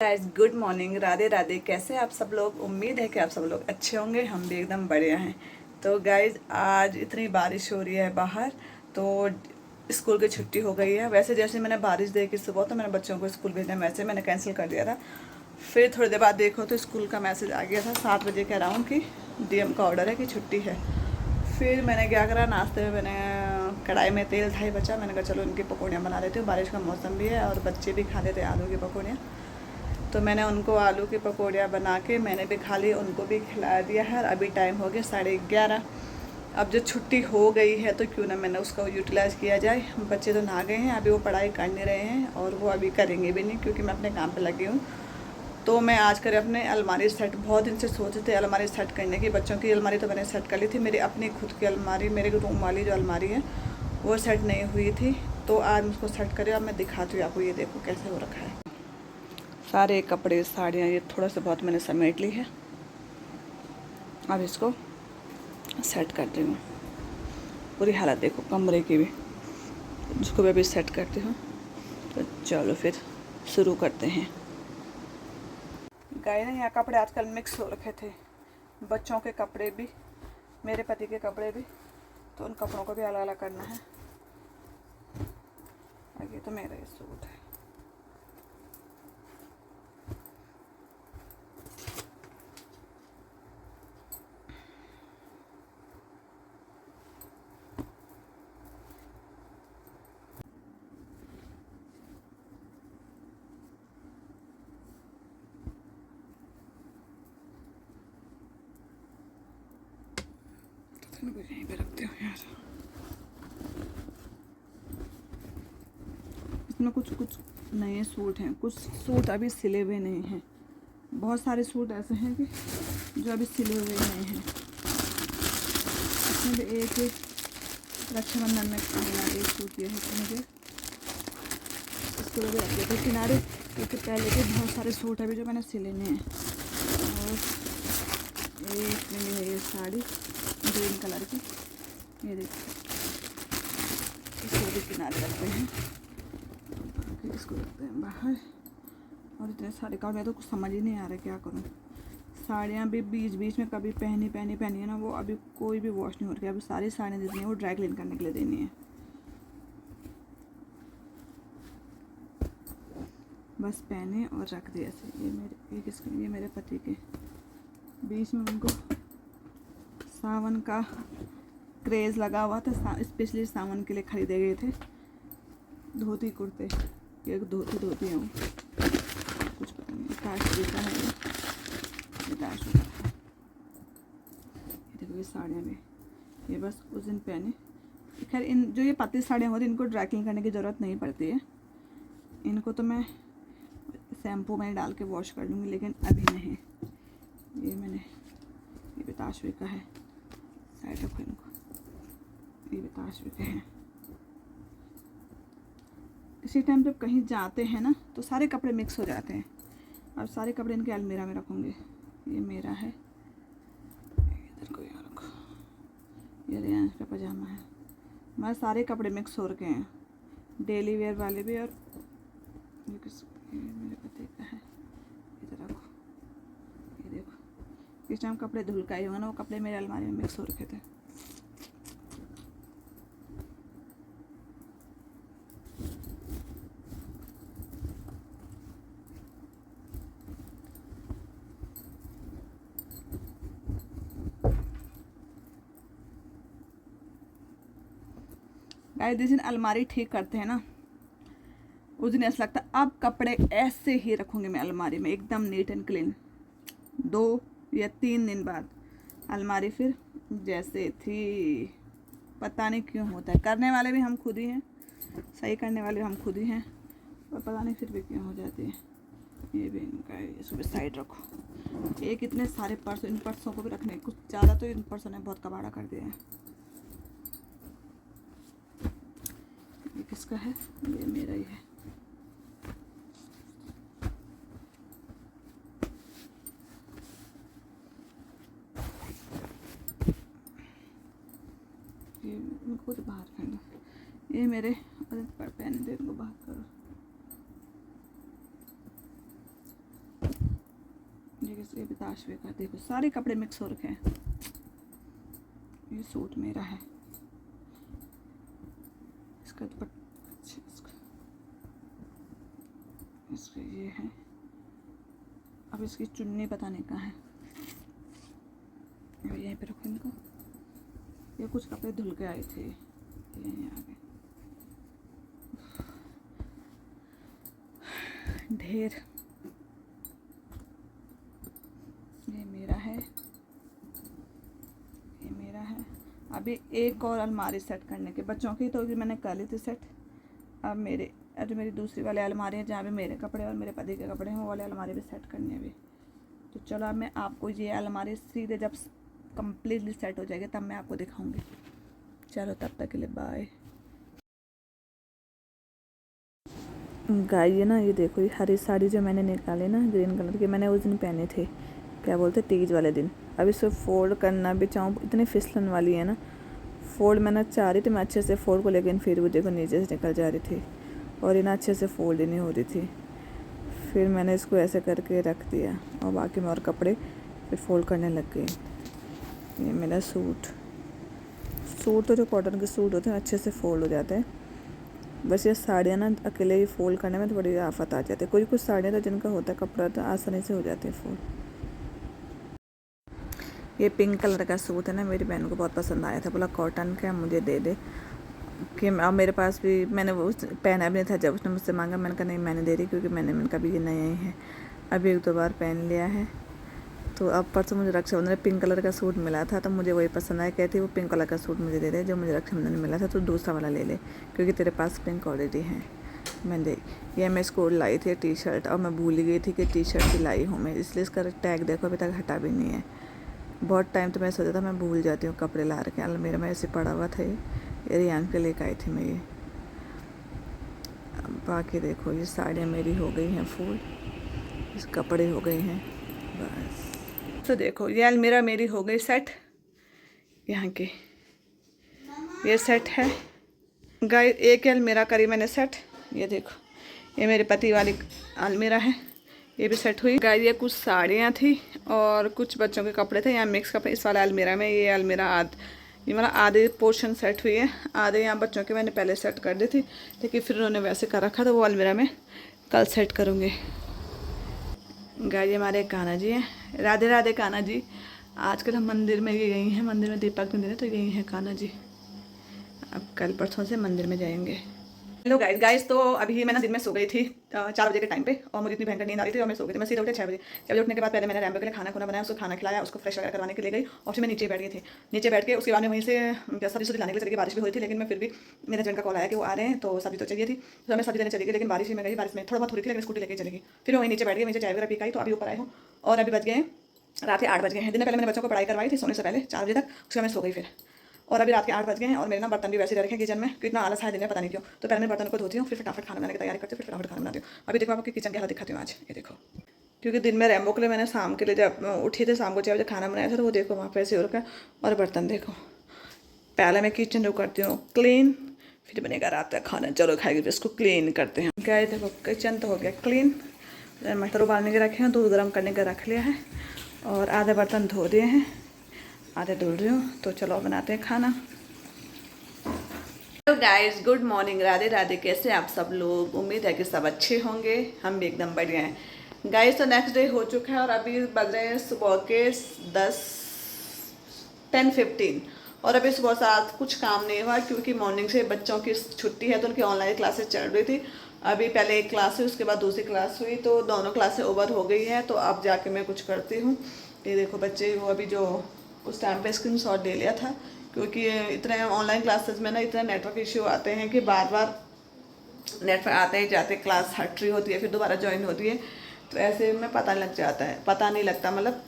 Guys good morning, Radhe Radhe. कैसे आप सब लोग? उम्मीद है कि आप सब लोग अच्छे होंगे। हम भी एकदम बढ़िया हैं। तो गाइस आज इतनी बारिश हो रही है बाहर, तो स्कूल की छुट्टी हो गई है। वैसे जैसे मैंने बारिश देखी सुबह तो मैंने बच्चों को स्कूल भेजना वैसे मैंने कैंसिल कर दिया था। फिर थोड़ी देर बाद देखो तो स्कूल का मैसेज आ गया था 7 बजे के अराउंड कि डीएम का ऑर्डर है कि छुट्टी है। फिर मैंने क्या करा, नाश्ते में मैंने कढ़ाई में तेल था ही बचा, मैंने कहा चलो इनकी पकौड़ियाँ बना देती हूँ। बारिश का मौसम भी है और बच्चे भी खा लेते आलू की पकौड़ियाँ। तो मैंने उनको आलू की पकौड़ियाँ बना के मैंने भी खा ली, उनको भी खिला दिया है। अभी टाइम हो गया 11:30। अब जो छुट्टी हो गई है तो क्यों ना मैंने उसका यूटिलाइज़ किया जाए। बच्चे तो नहा गए हैं, अभी वो पढ़ाई कर नहीं रहे हैं और वो अभी करेंगे भी नहीं क्योंकि मैं अपने काम पे लगी हूँ। तो मैं आज कर अपने अलमारी सेट, बहुत दिन से सोचे थे अलमारी सेट करने की। बच्चों की अलमारी तो मैंने सेट कर ली थी, मेरी अपनी खुद की अलमारी, मेरे रूम वाली जो अलमारी है वो सेट नहीं हुई थी। तो आज उसको सेट करें। अब मैं दिखाती हूँ आपको, ये देखो कैसे हो रखा है। सारे कपड़े साड़ियाँ ये थोड़ा सा बहुत मैंने समेट ली है। अब इसको सेट करती हूँ। पूरी हालत देखो कमरे की भी, उसको भी अभी सेट करती हूँ। तो चलो फिर शुरू करते हैं। गए ना, यहाँ कपड़े आजकल मिक्स हो रखे थे, बच्चों के कपड़े भी, मेरे पति के कपड़े भी, तो उन कपड़ों को भी अलग अलग करना है। और ये तो मेरा ही सूट है। यहीं पे रखते हो यार। इसमें कुछ कुछ नए सूट हैं, कुछ सूट अभी सिले हुए नहीं हैं। बहुत सारे सूट ऐसे हैं कि जो अभी सिले हुए नहीं हैं। इसमें भी एक रक्षाबंधन में पहना एक सूट ये है कि मुझे इसको भी रख दिया था किनारे, क्योंकि पहले के बहुत सारे सूट अभी जो मैंने सिले नहीं हैं। और एक मिली है ये साड़ी ग्रीन कलर की, ये देखिए, इसको भी किनारे रखते हैं। इसको रखते हैं बाहर। और इतने सारे कपड़े, मैं तो कुछ समझ ही नहीं आ रहा क्या करूँ। साड़ियाँ भी बीच बीच में कभी पहनी है ना, वो अभी कोई भी वॉश नहीं हो रही है। अभी सारी साड़ियाँ जितनी हैं वो ड्राई क्लीन करने के लिए देनी है। बस पहने और रख दिए ऐसे। ये मेरे ये मेरे पति के, बीच में उनको सावन का क्रेज़ लगा हुआ था, स्पेशली सावन के लिए खरीदे गए थे धोती कुर्ते। ये धोती है वो, कुछ पता नहीं काश्मीर का है ये काश्मीर का है। ये देखो ये साड़ियाँ भी, ये बस उस दिन पहने। खैर इन जो ये पतली साड़ियाँ होती हैं इनको ड्राई क्लीन करने की ज़रूरत नहीं पड़ती है। इनको तो मैं शैम्पू में डाल के वॉश कर लूँगी, लेकिन अभी नहीं। ये मैंने, ये भी ताशवी का है, साइड रखो इनको। ये भी ताशवी के हैं। इसी टाइम जब कहीं जाते हैं ना तो सारे कपड़े मिक्स हो जाते हैं। और सारे कपड़े इनके अलमीरा में रखूँगी। ये मेरा है, इधर को यहाँ रखो। ये रियांश का पजामा है। हमारे सारे कपड़े मिक्स हो रखे हैं, डेली वेयर वाले भी। और ये मेरे पति का है, इधर रखो। ये देखो इस टाइम कपड़े धुल का ही होगा ना, वो कपड़े मेरे अलमारी में मिक्स हो रखे थे। गाइस जिस दिन अलमारी ठीक करते हैं ना, उस दिन ऐसा लगता है अब कपड़े ऐसे ही रखूँगी मैं अलमारी में, एकदम नीट एंड क्लीन। 2 या 3 दिन बाद अलमारी फिर जैसे थी। पता नहीं क्यों होता है, करने वाले भी हम खुद ही हैं, सही करने वाले हम खुद ही हैं, और पता नहीं फिर भी क्यों हो जाती है। ये भी इनका है, इसको भी साइड रखो। एक इतने सारे पर्स, इन पर्सों को भी रखने कुछ ज़्यादा, तो इन पर्सों ने बहुत कबाड़ा कर दिया है। ये किसका है? ये मेरा ही है। ये इनको तो बाहर फेंक दो। ये मेरे पहने दे, इनको बाहर करो। ये भी ताशवे का, देखो सारे कपड़े मिक्स हो रखे हैं। ये सूट मेरा है, इसका दुपट्टा, इसका ये है। अब इसकी चुन्नी पता नहीं कहाँ है, यहीं पे रखो इनको। ये कुछ कपड़े धुल के आए थे, यहीं आ गए ढेर। ये मेरा है, ये मेरा है। अभी एक और अलमारी सेट करने के बच्चों की तो मैंने कर ली थी सेट। अब मेरी दूसरी वाली अलमारी है जहाँ पे मेरे कपड़े और मेरे पति के कपड़े हैं, वो वाली अलमारी भी सेट करनी है अभी। तो चलो अब मैं आपको ये अलमारी सीधे जब कम्प्लीटली सेट हो जाएगी तब मैं आपको दिखाऊंगी। चलो तब तक के लिए बाय। गाइए ना, ये देखो ये हरी साड़ी जो मैंने निकाली ना ग्रीन कलर की, मैंने उस दिन पहने थे, क्या बोलते तीज वाले दिन। अब इसको फोल्ड करना भी चाहूँ, इतनी फिसलन वाली है ना, फोल्ड मैंने चाह रही थी मैं अच्छे से फोल्ड को, लेकिन फिर वो देखो नीचे से निकल जा रही थी और ये ना अच्छे से फोल्ड ही नहीं हो रही थी। फिर मैंने इसको ऐसे करके रख दिया और बाकी में और कपड़े फिर फोल्ड करने लग गई। ये मेरा सूट तो जो कॉटन के सूट होते हैं अच्छे से फोल्ड हो जाते हैं। बस ये साड़ियाँ ना अकेले ही फोल्ड करने में थोड़ी आफत आ जाती है। कुछ साड़ियाँ तो जिनका होता है कपड़ा तो आसानी से हो जाती है फोल्ड। ये पिंक कलर का सूट है ना, मेरी बहन को बहुत पसंद आया था, बोला कॉटन का मुझे दे दे। कि अब मेरे पास भी, मैंने वो पहना भी नहीं था जब उसने मुझसे मांगा, मैंने कहा नहीं मैंने दे रही, क्योंकि मैंने कभी ये नया ही है, अभी 1-2 बार पहन लिया है। तो अब परसों मुझे रक्षाबंधन में पिंक कलर का सूट मिला था, तो मुझे वही पसंद आया, कहती वो पिंक कलर का सूट मुझे दे दे जो मुझे रक्षाबंधन में मिला था, तो दूसरा वाला ले ले क्योंकि तेरे पास पिंक ऑलरेडी है। मैंने ये मैं स्कूल लाई थी टी शर्ट, और मैं भूल गई थी कि टी शर्ट भी लाई हूँ मैं, इसलिए इसका टैग देखो अभी तक हटा भी नहीं है। बहुत टाइम तो मैं सोचा था मैं भूल जाती हूँ कपड़े ला रखे, अलमीरा में ऐसे पड़ा हुआ था। ये रियान के लेकर आई थी मैं ये। बाकी देखो ये साड़ियाँ मेरी हो गई हैं फुल, इस कपड़े हो गए हैं बस। तो देखो ये अलमीरा मेरी हो गई सेट, यहाँ के ये सेट है गाय। एक अलमीरा करी मैंने सेट, ये देखो ये मेरे पति वाली अलमीरा है, ये भी सेट हुई गाय। ये कुछ साड़ियाँ थी और कुछ बच्चों के कपड़े थे, यहाँ मिक्स कपड़े इस वाला अलमीरा में। ये अलमीरा ये मतलब आधे पोर्शन सेट हुई है, आधे यहाँ बच्चों के मैंने पहले सेट कर दी थी, लेकिन फिर उन्होंने वैसे कर रखा था, वो अलमीरा में कल सेट करूँगी। गाय हमारे कान्हा जी हैं, राधे राधे कान्हा जी। आजकल हम मंदिर में गई हैं, मंदिर में दीपक मंदिर है तो यही हैं कान्हा जी। अब कल परसों से मंदिर में जाएंगे। हेलो गाइस तो अभी मैं ना दिन में सो गई थी 4 बजे के टाइम पे, और मुझे इतनी भयंकर नींद आ रही थी और मैं सो गई थी। मैं सीधे उठे 6 बजे। 6 बजे उठने के बाद पहले मैंने रैम्बो के लिए खाना बनाया, उसको खाना खिलाया, उसको फ्रेश वगैरह करवाने के लिए गई, और फिर मैं नीचे बैठ गई थी। नीचे बैठ के उसके बाद में वहीं से सब्जी लाने के लिए चली गई। बारिश भी हुई थी, लेकिन मैं फिर भी मेरे हस्बैंड का कॉल आया कि वो आ रहे हैं तो सब्जी तो चाहिए थी, तो मैं सब्जी लेने चली गई। लेकिन बारिश में गई, बारिश में थोड़ा बहुत हो रही थी, लेकिन स्कूटी लेके चली गई। फिर मैं वहीं नीचे बैठ गई, वहीं चाय वगैरह पी के आई, तो अभी ऊपर आई हूँ और अभी बज गए रात के 8 बज गए हैं। दिन में पहले मैंने बच्चों को पढ़ाई करवाई थी सोने से पहले 4 बजे तक, उसके बाद मैं सो गई फिर। और अभी रात के 8 बज गए हैं और मेरे ना बर्तन भी वैसे रखे किचन में, कितना आलस है दिन में पता नहीं क्यों। तो पहले मैं बर्तन को धोती हूँ, फिर फटाफट खाना बनाने की तैयारी करती हूँ, फिर फटाफट खाना बनाती हूँ। अभी देखो आपको किचन की हालत दिखाती हूँ आज, ये देखो। क्योंकि दिन में रैम्बो के लिए मैंने शाम के लिए जब उठी थी शाम को 6 बजे खाना बनाया था, तो वो देखो वहाँ पे ऐसे हो रखा है। और बर्तन देखो, पहले मैं किचन जो करती हूँ क्लीन, फिर बनेगा रात का खाना। चलो खाएगी, फिर इसको क्लीन करते हैं। गए देखो किचन तो हो गया क्लीन, मटर उबालने के रखे हैं, दूध गर्म करने का रख लिया है, और आधे बर्तन धो दिए हैं, आधे धुल रही हूँ। तो चलो बनाते हैं खाना। Hello guys, good morning, Radhe Radhe. कैसे आप सब लोग? उम्मीद है कि सब अच्छे होंगे, हम भी एकदम बढ़िया हैं गाइस। तो नेक्स्ट डे हो चुका है और अभी बज रहे हैं सुबह के 10:15 और अभी सुबह से आज कुछ काम नहीं हुआ, क्योंकि मॉर्निंग से बच्चों की छुट्टी है तो उनकी ऑनलाइन क्लासेस चल रही थी। अभी पहले एक क्लास हुई, उसके बाद दूसरी क्लास हुई, तो दोनों क्लासें ओवर हो गई हैं। तो अब जाके मैं कुछ करती हूँ। ये देखो बच्चे, वो अभी जो उस टाइम पे स्क्रीनशॉट ले लिया था, क्योंकि इतने ऑनलाइन क्लासेस में ना इतने नेटवर्क इश्यू आते हैं कि बार बार नेट पर आते ही जाते क्लास हट रही होती है, फिर दोबारा ज्वाइन होती है, तो ऐसे में पता नहीं लग जाता है, पता नहीं लगता मतलब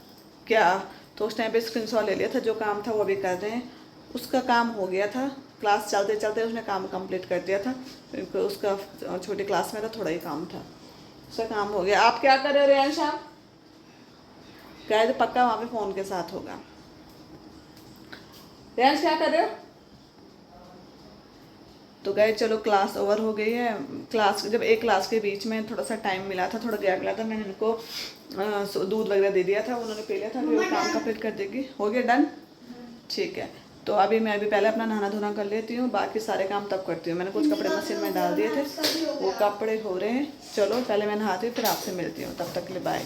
क्या। तो उस टाइम पे स्क्रीनशॉट ले लिया था, जो काम था वो अभी कर रहे हैं। उसका काम हो गया था, क्लास चलते चलते उसने काम कंप्लीट कर दिया था, क्योंकि उसका छोटी क्लास में था, थोड़ा ही काम था, उसका काम हो गया। आप क्या कर रहे हो रियांश? आप कहे तो पक्का वहाँ पे फ़ोन के साथ होगा। रियांश क्या कर रहे हो? तो गए, चलो क्लास ओवर हो गई है। क्लास जब एक क्लास के बीच में थोड़ा सा टाइम मिला था, थोड़ा गैप मिला था, मैंने इनको दूध वगैरह दे दिया था, उन्होंने पी लिया था, फिर वो काम कंप्लीट कर देगी। हो गया डन, ठीक है। तो अभी मैं भी पहले अपना नहाना धोना कर लेती हूँ, बाकी सारे काम तब करती हूँ। मैंने कुछ कपड़े मशीन में डाल दिए थे, वो कपड़े हो रहे हैं। चलो पहले मैं नहाती हूँ, फिर आपसे मिलती हूँ, तब तक के लिए बाय।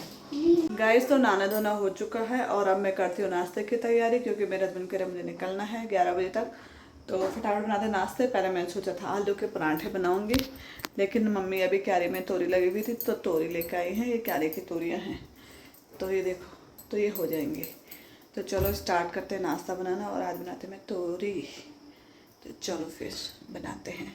गाइस, तो नहाना धोना हो चुका है और अब मैं करती हूँ नाश्ते की तैयारी, क्योंकि मेरे हस्बैंड कह रहे मुझे निकलना है 11 बजे तक। तो फटाफट बनाते नाश्ते। पहले मैंने सोचा था आलू के पराठे बनाऊंगी, लेकिन मम्मी अभी क्यारी में तोरी लगी हुई थी, तो तोरी लेकर आई हैं। ये क्यारी की तोरियाँ हैं, तो ये देखो, तो ये हो जाएंगे। तो चलो स्टार्ट करते हैं नाश्ता बनाना, और आज बनाते हैं तोरी। तो चलो फिर बनाते हैं।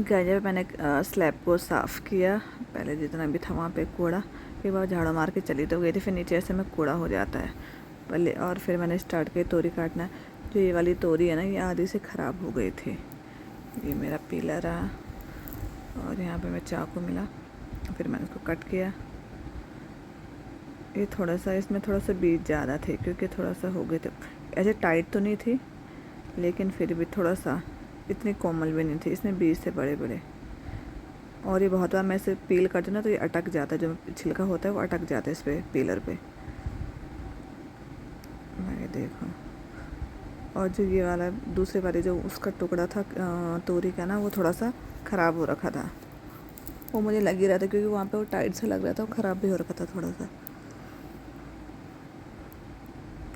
जब मैंने स्लैब को साफ़ किया, पहले जितना भी था वहाँ पे कूड़ा, फिर बार झाड़ू मार के चली तो गई थी, फिर नीचे ऐसे में कूड़ा हो जाता है पहले। और फिर मैंने स्टार्ट किया तोरी काटना। जो ये वाली तोरी है ना, ये आधी से ख़राब हो गई थी। ये मेरा पीला रहा, और यहाँ पे मैं चाकू मिला, फिर मैंने उसको कट किया। ये थोड़ा सा, इसमें थोड़ा सा बीज ज़्यादा थे, क्योंकि थोड़ा सा हो गए थे। ऐसे टाइट तो नहीं थी, लेकिन फिर भी थोड़ा सा, इतनी कोमल भी नहीं थी, इसमें बीज थे बड़े बड़े। और ये बहुत बार मैं इसे पील करती हूँ ना, तो ये अटक जाता है, जो छिलका होता है वो अटक जाता है इस पर, पीलर पे। ये देखो। और जो ये वाला दूसरे वाले जो उसका टुकड़ा था तोरी का ना, वो थोड़ा सा ख़राब हो रखा था। वो मुझे लग ही रहा था, क्योंकि वहाँ पे वो टाइट से लग रहा था, वो ख़राब भी हो रखा था थोड़ा सा।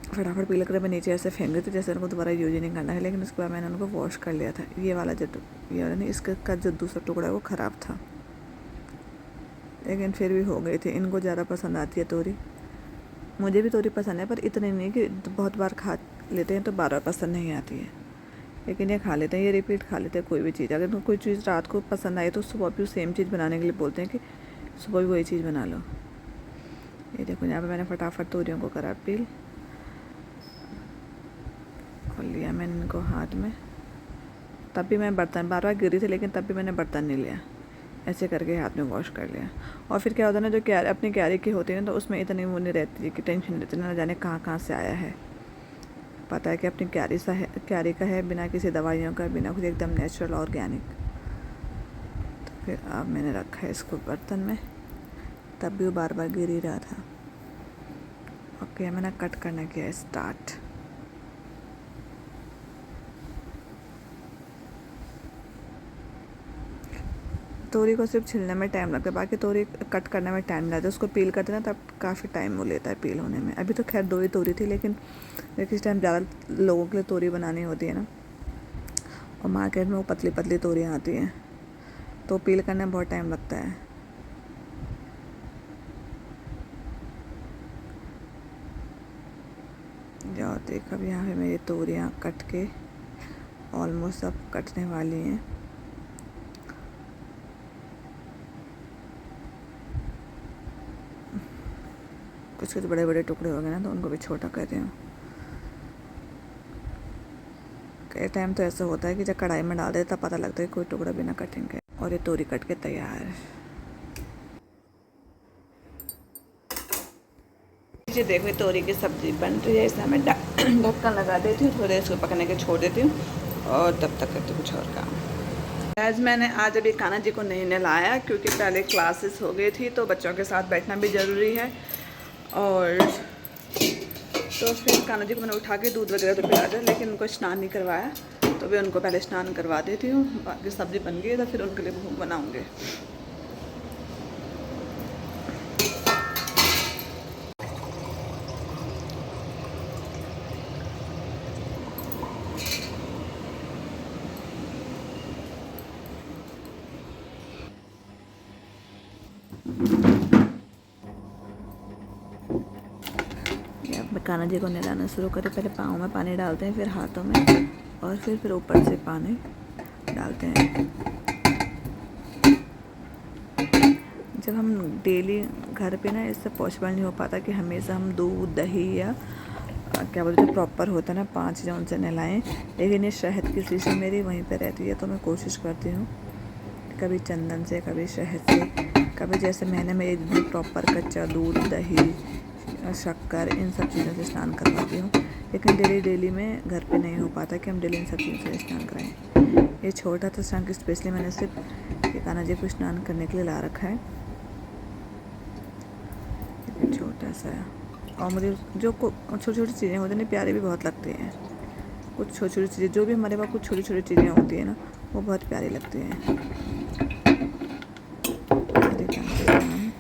फटाफट पील कर मैं नीचे ऐसे फेंक दी थी, जैसे उनको दोबारा यूज ही नहीं करना है। लेकिन उसके बाद मैंने उनको वॉश कर लिया था। ये वाला नहीं, इसका जो दूसरा टुकड़ा है वो ख़राब था, लेकिन फिर भी हो गई थी। इनको ज़्यादा पसंद आती है तोरी, मुझे भी तोरी पसंद है, पर इतनी नहीं कि बहुत बार खा लेते हैं तो बार बार पसंद नहीं आती है। लेकिन ये खा लेते हैं, ये रिपीट खा लेते हैं कोई भी चीज़। अगर कोई चीज़ रात को पसंद आई तो सुबह भी सेम चीज़ बनाने के लिए बोलते हैं कि सुबह भी वही चीज़ बना लो। ये देखो, यहाँ पे मैंने फटाफट तोरियों को करा पील, और लिया मैंने इनको हाथ में। तब भी मैं बर्तन, बार बार गिरी थी, लेकिन तब भी मैंने बर्तन नहीं लिया, ऐसे करके हाथ में वॉश कर लिया। और फिर क्या होता है ना, जो क्यारी अपनी क्यारी की होती है ना, तो उसमें इतनी वो नहीं रहती है कि टेंशन रहती है ना जाने कहाँ कहाँ से आया है। पता है कि अपनी क्यारी का है, बिना किसी दवाइयों का, बिना कुछ, एकदम नेचुरल ऑर्गेनिक। तो फिर अब मैंने रखा है इसको बर्तन में, तब भी वो बार बार गिर ही रहा था। ओके, मैंने कट करना किया स्टार्ट। तोरी को सिर्फ छिलने में टाइम लगता है, बाकी तोरी कट करने में टाइम लगता है। उसको पील करते ना, तब काफ़ी टाइम वो लेता है पील होने में। अभी तो खैर 2 ही तोरी थी, लेकिन किस टाइम ज़्यादा लोगों के लिए तोरी बनानी होती है ना, और मार्केट में वो पतली पतली तोरियाँ आती हैं, तो पील करने में बहुत टाइम लगता है। और देख, अब यहाँ पे मेरी तोरियाँ कट के ऑलमोस्ट सब कटने वाली हैं। कुछ कुछ बड़े बड़े टुकड़े हो गए ना, तो उनको भी छोटा कर रही हूँ। कई टाइम तो ऐसा होता है कि जब कढ़ाई में डाल देते तब पता लगता है कोई टुकड़ा बिना कटिंग के। और ये तोरी कट के तैयार। ये देखो, तोरी की सब्ज़ी बन रही है। इसमें मैं ढक्कन लगा देती हूँ, थोड़ी देर इसको पकने के छोड़ देती हूँ, और तब तक करती हूँ कुछ और काम। आज मैंने अभी कान्हा जी को नहीं नहलाया, क्योंकि पहले क्लासेस हो गई थी, तो बच्चों के साथ बैठना भी ज़रूरी है। और तो फिर कान्हा जी को मैंने उठा के दूध वगैरह तो पिला दिया, लेकिन उनको स्नान नहीं करवाया। तो वे उनको पहले स्नान करवा देती हूँ, बाकी सब्ज़ी बन गई है, तो फिर उनके लिए भूख बनाऊँगी। कान्हा जी को नहलाना शुरू करें। पहले पाँव में पानी डालते हैं, फिर हाथों में, और फिर ऊपर से पानी डालते हैं। जब हम डेली घर पे ना, इससे पॉसिबल नहीं हो पाता कि हमेशा हम दूध दही या क्या बोलते हैं प्रॉपर होता है ना 5 चीज़ें उनसे नहलाएं। लेकिन ये शहद की शीशी मेरी वहीं पे रहती है, तो मैं कोशिश करती हूँ कभी चंदन से, कभी शहद से, कभी जैसे महीने में 1 दिन प्रॉपर कच्चा दूध दही शक्कर इन सब चीज़ों से स्नान करवाती हूँ। लेकिन डेली में घर पे नहीं हो पाता कि हम डेली इन सब चीज़ों से स्नान कराएं। ये छोटा था स्नान, स्पेशली मैंने सिर्फ ये कान्हा जी को स्नान करने के लिए ला रखा है। छोटा सा है और मुझे जो छोटी छोटी चीज़ें होती हैं ना प्यारी भी बहुत लगती हैं। कुछ छोटी छोटी चीज़ें जो भी हमारे पास कुछ छोटी छोटी चीज़ें होती हैं ना वो बहुत प्यारी लगती हैं।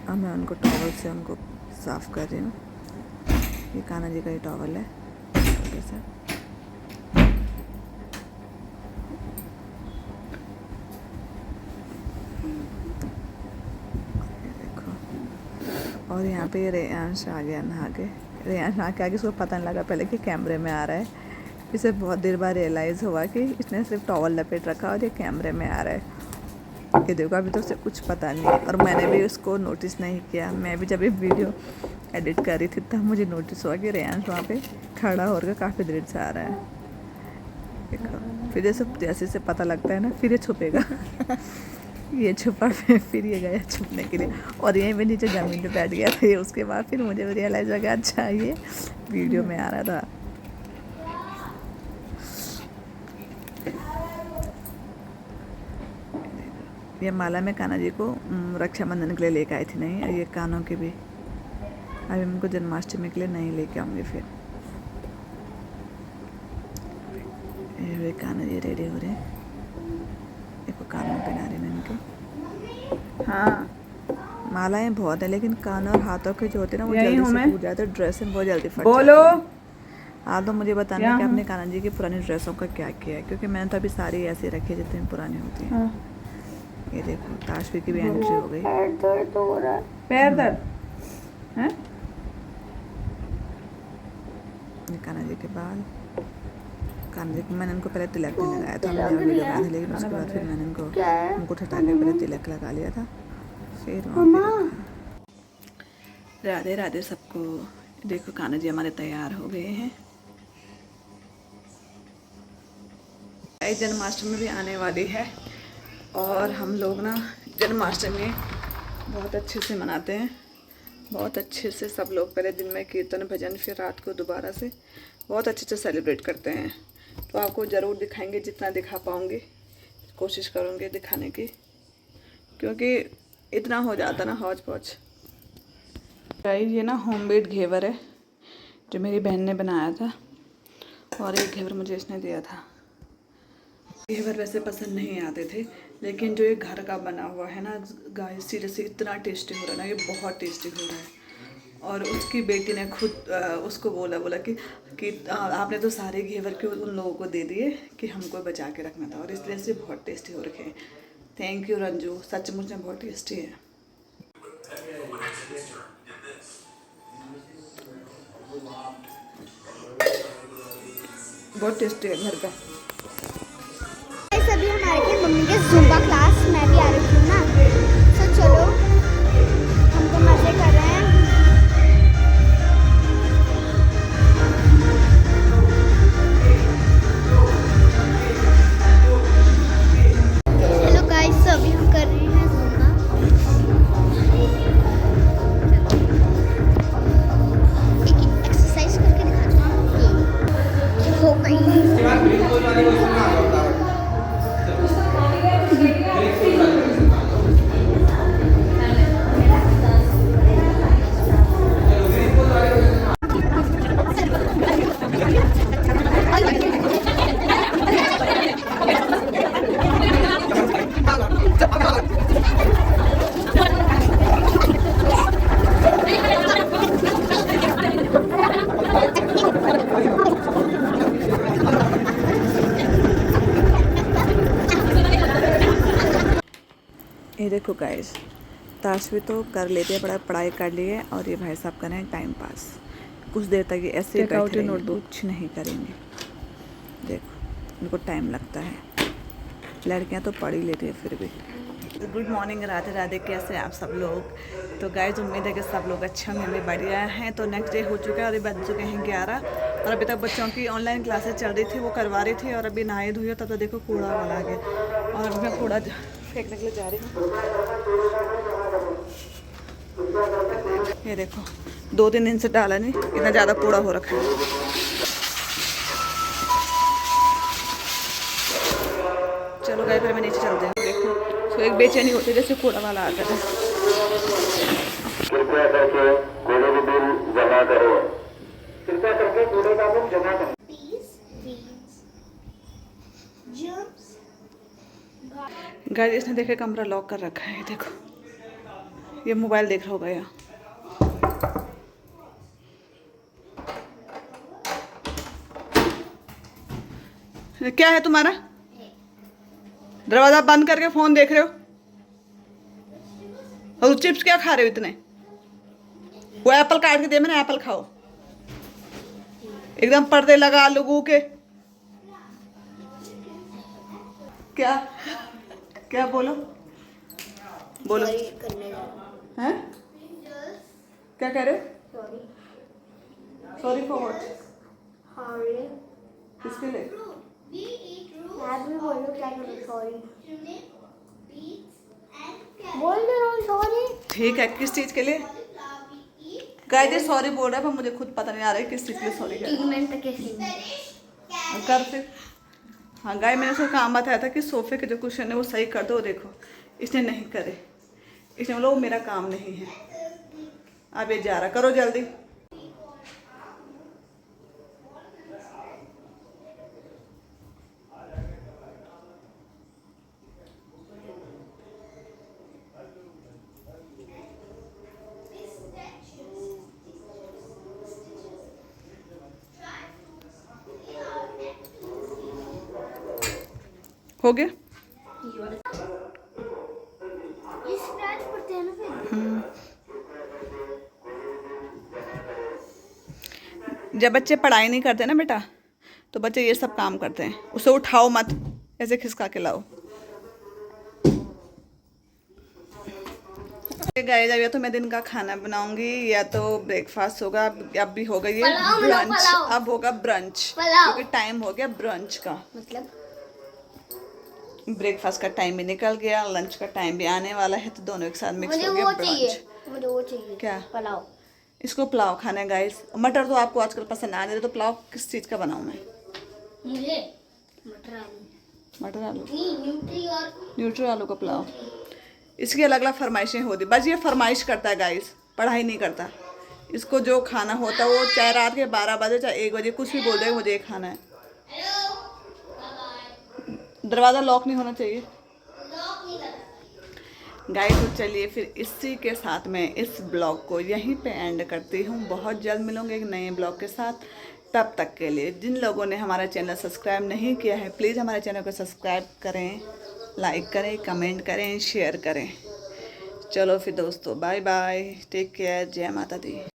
अब मैं उनको टॉवल से उनको साफ़ कर रही हूँ। ये कान्हा जी का ही टॉवल है छोटा सा। और यहाँ पे रेयांश आ गया नहा के। रेयांश नहा के आगे उसको पता नहीं लगा पहले कि कैमरे में आ रहा है। इसे बहुत देर बाद रियलाइज़ हुआ कि इसने सिर्फ टॉवल लपेट रखा और ये कैमरे में आ रहा है। ये देखो अभी तो उसे कुछ पता नहीं है और मैंने भी उसको नोटिस नहीं किया। मैं भी जब ये वीडियो एडिट कर रही थी तब मुझे नोटिस हुआ कि रेयांश वहाँ पे खड़ा होकर काफ़ी देर से आ रहा है। देखो फिर जैसे से पता लगता है ना फिर ये छुपेगा। ये छुपा फिर ये गया छुपने के लिए और यहीं पे नीचे ज़मीन पे बैठ गया था ये। उसके बाद फिर मुझे रियलाइज़ हो गया अच्छा ये वीडियो में आ रहा था। ये माला में कान्हा जी को रक्षाबंधन के लिए लेके आई थी नहीं, और ये कानों के भी अभी उनको जन्माष्टमी के लिए नहीं लेके आऊँगी। फिर ये कान्हा जी रेडी हो रहे हैं। देखो कानों पहना रही मैं इनको। हाँ मालाएं बहुत है लेकिन कान और हाथों के जो होते हैं ना वो जल्दी से टूट जाते हैं। ड्रेसें बहुत जल्दी फट बोलो। हाँ तो मुझे बताना कि आपने कान्हा जी की पुरानी ड्रेसों का क्या किया है, क्योंकि मैंने तो अभी सारी ऐसी रखी है जितनी पुरानी होती है। ये देखो ताशवी की भी एंट्री हो गई। पैर दर्द हो रहा है। पैर दर्द है। कान्हा जी के बाल, कान्हा जी को मैंने इनको पहले तिलक नहीं लगाया था, हमने वीडियो बनाया था लेकिन उसके बाद फिर मैंने इनको ठटा के पहले तिलक लगा लिया था। फिर राधे राधे सबको। देखो कान्हा जी हमारे तैयार हो गए हैं। जन्माष्टमी भी आने वाली है और हम लोग ना जन्माष्टमी बहुत अच्छे से मनाते हैं। बहुत अच्छे से सब लोग पहले दिन में कीर्तन भजन फिर रात को दोबारा से बहुत अच्छे से सेलिब्रेट करते हैं। तो आपको ज़रूर दिखाएंगे, जितना दिखा पाऊँगी कोशिश करूँगी दिखाने की, क्योंकि इतना हो जाता ना हौज पौच। ये ना होममेड घेवर है जो मेरी बहन ने बनाया था और एक घेवर मुझे इसने दिया था। घेवर वैसे पसंद नहीं आते थे लेकिन जो ये घर का बना हुआ है ना गाइस सीरियसली इतना टेस्टी हो रहा है ना, ये बहुत टेस्टी हो रहा है। और उसकी बेटी ने खुद उसको बोला कि आपने तो सारे घेवर के उन लोगों को दे दिए कि हमको बचा के रखना था, और इसलिए से बहुत टेस्टी हो रखे हैं। थैंक यू रंजू, सचमुच में बहुत टेस्टी है। बहुत टेस्टी है घर का। अभी हम आ रहे हैं मम्मी के ज़ुम्बा क्लास, मैं भी आ रही हूँ ना, तो चलो हम तो मज़े कर रहे हैं। हेलो गाइस, अभी हम कर रहे हैं ज़ुम्बा। एक एक्सरसाइज करके दिखाता हूँ। हो गई ये देखो गाइस, ताशवी तो कर लेते हैं, पढ़ाई कर लिए और ये भाई साहब करें टाइम पास। कुछ देर तक ये ऐसे बैठे रहेंगे, कुछ नहीं करेंगे। देखो इनको टाइम लगता है, लड़कियां तो पढ़ ही लेती है फिर भी। गुड मॉर्निंग, राधे राधे, कैसे आप सब लोग। तो गाइस उम्मीद है कि सब लोग अच्छे होंगे, भी बढ़िया हैं। तो नेक्स्ट डे हो चुका है और अभी बज चुके हैं 11 और अभी तक बच्चों की ऑनलाइन क्लासेस चल रही थी, वो करवा रही थी। और अभी नहाई धोई तब तो देखो कूड़ा वाला आ गया और अभी मैं कूड़ा फेंकने के लिए जा रही हूँ। ये देखो 2-3 दिन से डाला नहीं, इतना ज़्यादा कूड़ा हो रखा है। चलो एक बेचैनी होती है जैसे कूड़ा वाला आता है। कृपया करके कूड़े के बिल जमा करें। कृपया करके कूड़े का बिल जमा करें। गाइस इसने देखे कमरा लॉक कर रखा है, देखो ये मोबाइल देख रहा होगा यहाँ। क्या है तुम्हारा? दरवाजा बंद करके फोन देख रहे हो? और चिप्स क्या खा रहे हो इतने? वो एप्पल काट के दे, मैंने एप्पल खाओ। एकदम पर्दे लगा लोगों के। क्या क्या बोलो बोलो हैं? क्या कह रहे हो? Sorry for what? किसके लिए? ठीक है, किस चीज के लिए? गाइस ये सॉरी बोल रहा है पर मुझे खुद पता नहीं आ रहा है किस चीज के लिए सॉरी कर फिर। हाँ गाय, मैंने उसका काम बताया था कि सोफे के जो कुशन है वो सही कर दो। देखो इसने नहीं करे, इसने बोला वो मेरा काम नहीं है। अब ये जा रहा, करो जल्दी। हो गया? जब बच्चे पढ़ाई नहीं करते ना बेटा, तो बच्चे ये सब काम करते हैं। उसे उठाओ मत, ऐसे खिसका के लाओ। गाइस या तो मैं दिन का खाना बनाऊंगी या तो ब्रेकफास्ट होगा। अब भी हो गई है ब्रंच, अब होगा ब्रंच क्योंकि टाइम हो गया ब्रंच का। मतलब ब्रेकफास्ट का टाइम भी निकल गया, लंच का टाइम भी आने वाला है, तो दोनों एक साथ मिक्स हो गया ब्रंच। मुझे वो चाहिए। क्या? पुलाव। इसको पुलाव खाना है गाइस। मटर तो आपको आजकल पसंद आ रहे, तो पुलाव किस चीज़ का बनाऊं मैं? मुझे मटर आलू। मटर आलू? न्यूट्री और न्यूट्री आलू का पुलाव। इसकी अलग अलग फरमाइशें होती, बस ये फरमाइश करता है गाइस, पढ़ाई नहीं करता। इसको जो खाना होता है वो चाहे रात के 12 बजे चाहे 1 बजे कुछ भी बोल देगा, मुझे ये खाना है। दरवाज़ा लॉक नहीं होना चाहिए गाइस। तो चलिए फिर इसी के साथ मैं इस ब्लॉग को यहीं पे एंड करती हूँ। बहुत जल्द मिलूंगे एक नए ब्लॉग के साथ। तब तक के लिए जिन लोगों ने हमारा चैनल सब्सक्राइब नहीं किया है, प्लीज़ हमारे चैनल को सब्सक्राइब करें, लाइक करें, कमेंट करें, शेयर करें। चलो फिर दोस्तों, बाय बाय, टेक केयर, जय माता दी।